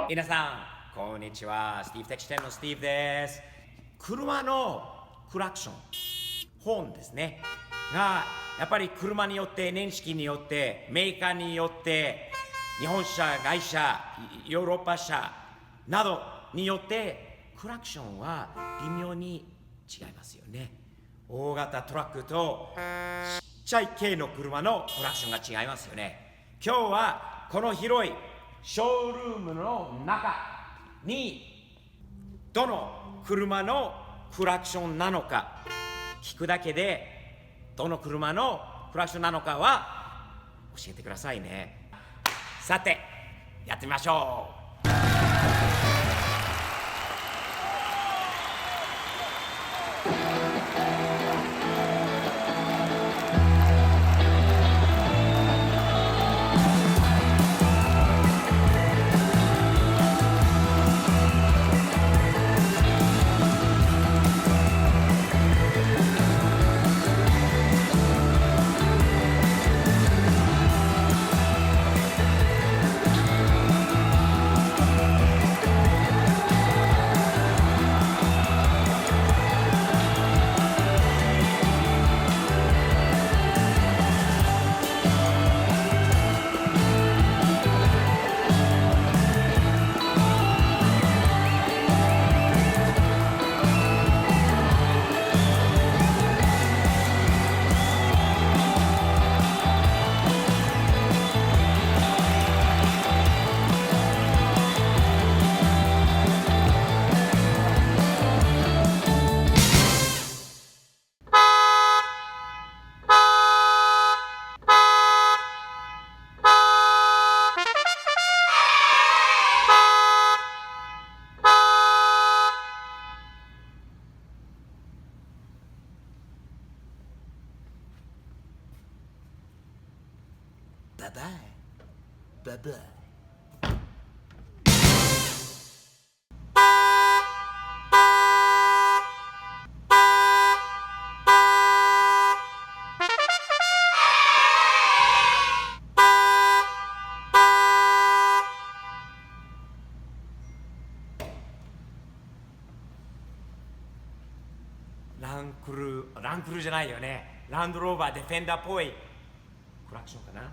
皆さんこんにちは。スティーブテッチ10のスティーブです。車のクラクション、ホーンですねがやっぱり車によって年式によってメーカーによって日本車、外車、ヨーロッパ車などによってクラクションは微妙に違いますよね。大型トラックとちっちゃい系の車のクラクションが違いますよね。今日はこの広いショールームの中にどの車のクラクションなのか聞くだけでどの車のクラクションなのかは教えてくださいね。さてやってみましょう。バイバイバイバイ。ランクルじゃないよね。ランドローバーディフェンダーっぽいクラクションかな。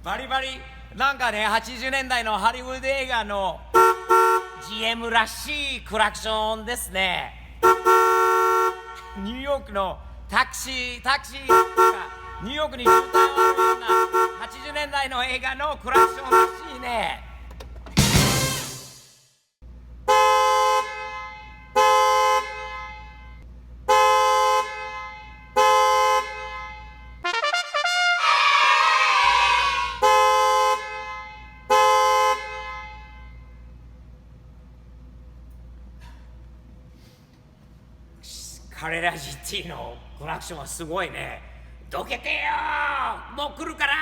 バリバリなんかね、80年代のハリウッド映画の GM らしいクラクションですね。ニューヨークのタクシーがニューヨークに渋滞があるような80年代の映画のクラクションらしいね。彼ら GT のクラクションはすごいね。どけてよー、もう来るから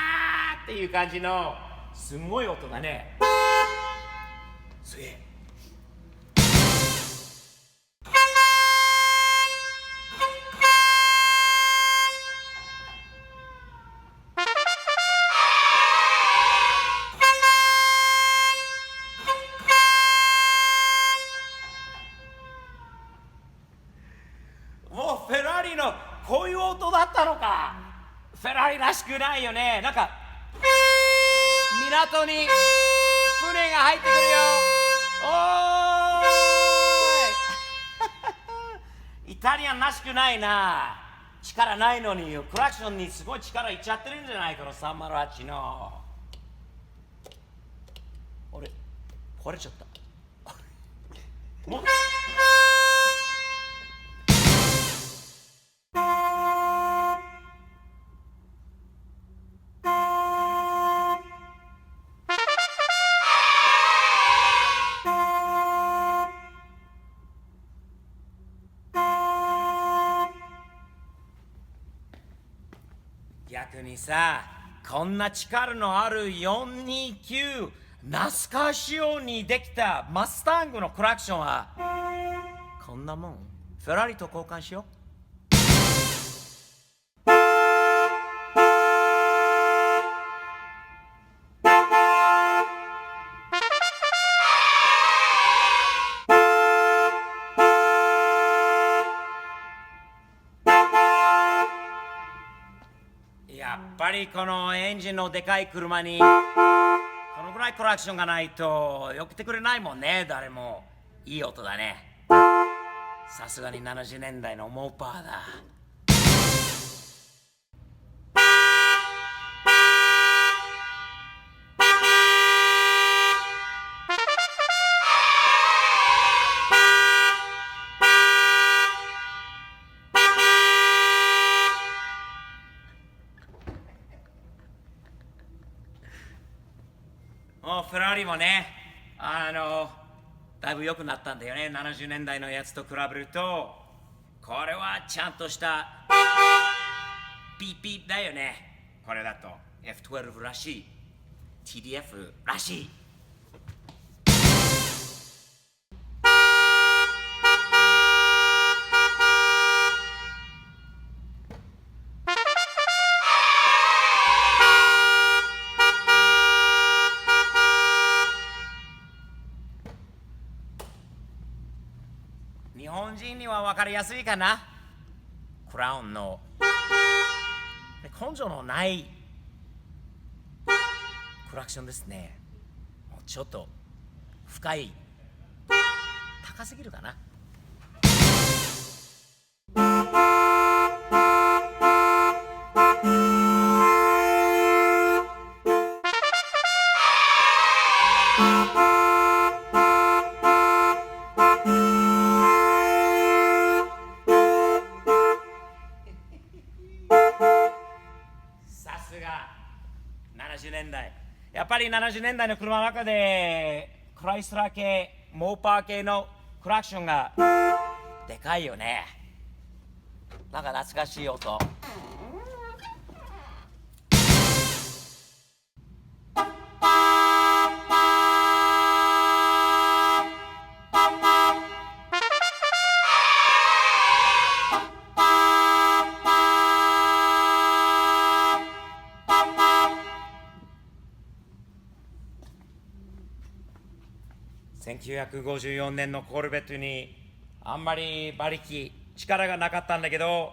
ーっていう感じのすごい音だね。すげえ。もうフェラーリのこういう音だったのか。フェラーリらしくないよね。なんか港に船が入ってくるよ。おーいイタリアンらしくないな。力ないのにクラクションにすごい力いっちゃってるんじゃない、この308の。あれ壊れちゃった。もう逆にさ、こんな力のある429ナスカー仕様にできたマスタングのクラクションはこんなもん。フェラーリと交換しよう。やっぱりこのエンジンのでかい車にこのぐらいクラクションがないとよけてくれないもんね。誰も。いい音だね。さすがに70年代のモーパーだ。フェラーリもね、だいぶ良くなったんだよね。70年代のやつと比べると、これはちゃんとしたピーピーだよね。これだと F12 らしい、TDF らしい。日本人には分かりやすいかな。クラウンの根性のないクラクションですね。もうちょっと深い、高すぎるかな。さすが70年代。やっぱり70年代の車の中でクライスラー系、モーパー系のクラクションがでかいよね。なんか懐かしい音。1954年のコルベットにあんまり馬力力がなかったんだけど、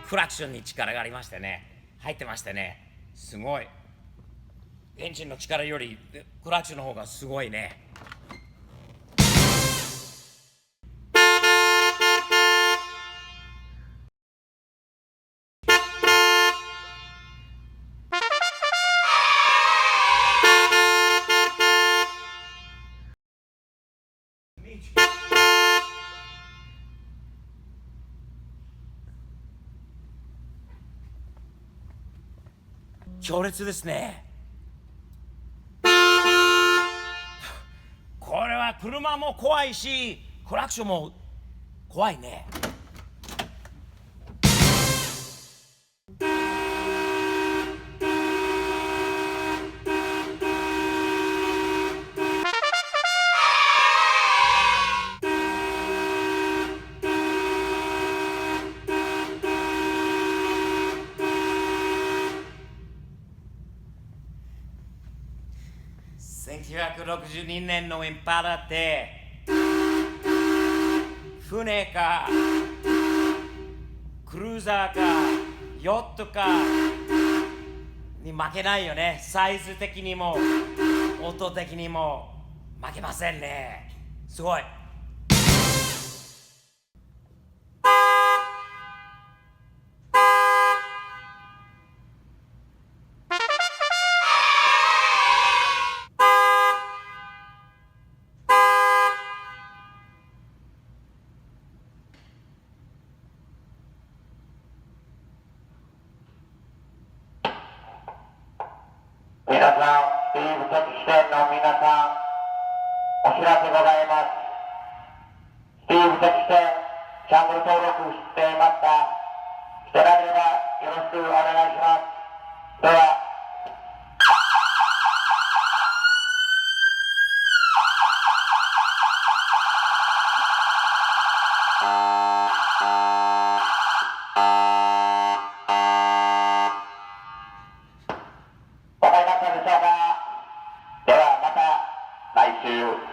クラクションに力がありましてね、入ってましてね、すごい。エンジンの力よりクラクションの方がすごいね。強烈ですね。これは車も怖いしクラクションも怖いね。1962年のインパラって船かクルーザーかヨットかに負けないよね。サイズ的にも音的にも負けませんね。すごい。皆さん、スティーブ敵支店の皆さん、お知らせございます。スティーブ敵支店チャンネル登録していますか？してなければよろしくお願いします。ではわかりましたでしょうか？ではまた来週。